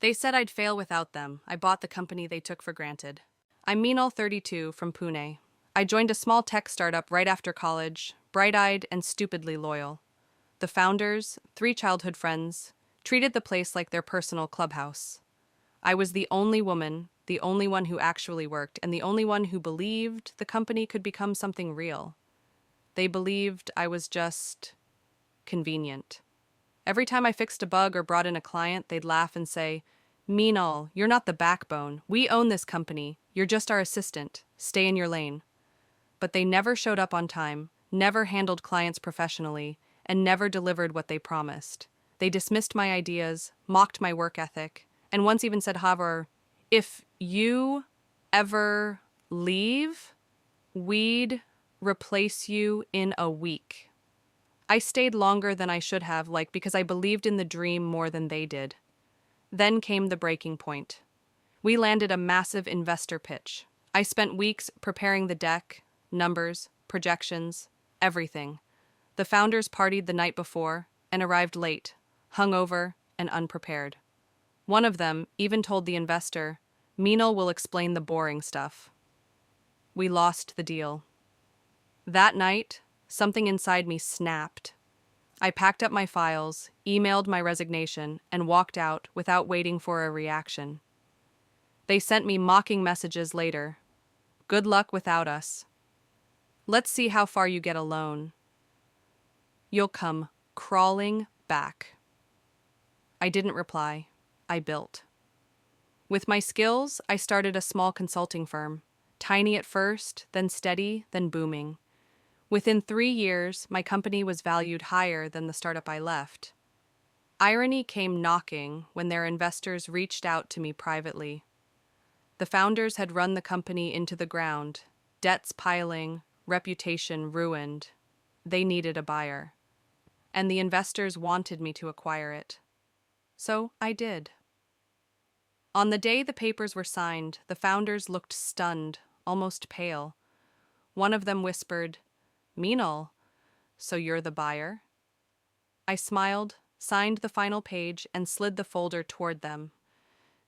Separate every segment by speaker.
Speaker 1: They said I'd fail without them. I bought the company they took for granted. I'm Meenal, 32, from Pune. I joined a small tech startup right after college, bright-eyed and stupidly loyal. The founders, 3 childhood friends, treated the place like their personal clubhouse. I was the only woman, the only one who actually worked, and the only one who believed the company could become something real. They believed I was just convenient. Every time I fixed a bug or brought in a client, they'd laugh and say, "Meenal, you're not the backbone. We own this company. You're just our assistant. Stay in your lane." But they never showed up on time, never handled clients professionally, and never delivered what they promised. They dismissed my ideas, mocked my work ethic, and once even said, "However, if you ever leave, we'd replace you in a week." I stayed longer than I should have, because I believed in the dream more than they did. Then came the breaking point. We landed a massive investor pitch. I spent weeks preparing the deck, numbers, projections, everything. The founders partied the night before and arrived late, hungover and unprepared. One of them even told the investor, "Meenal will explain the boring stuff." We lost the deal. That night, something inside me snapped. I packed up my files, emailed my resignation, and walked out without waiting for a reaction. They sent me mocking messages later. "Good luck without us. Let's see how far you get alone. You'll come crawling back." I didn't reply. I built. With my skills, I started a small consulting firm. Tiny at first, then steady, then booming. Within 3 years, my company was valued higher than the startup I left. Irony came knocking when their investors reached out to me privately. The founders had run the company into the ground, debts piling, reputation ruined. They needed a buyer. And the investors wanted me to acquire it. So I did. On the day the papers were signed, the founders looked stunned, almost pale. One of them whispered, "Meenal, so you're the buyer?" I smiled, signed the final page, and slid the folder toward them.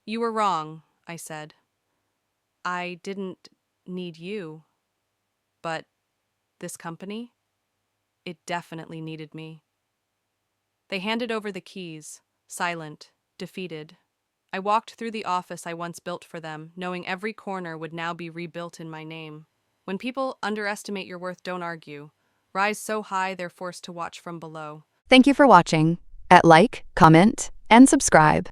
Speaker 1: "You were wrong," I said. "I didn't need you. But this company? It definitely needed me." They handed over the keys, silent, defeated. I walked through the office I once built for them, knowing every corner would now be rebuilt in my name. When people underestimate your worth, don't argue. Rise so high they're forced to watch from below.
Speaker 2: Thank you for watching. Like, comment, and subscribe.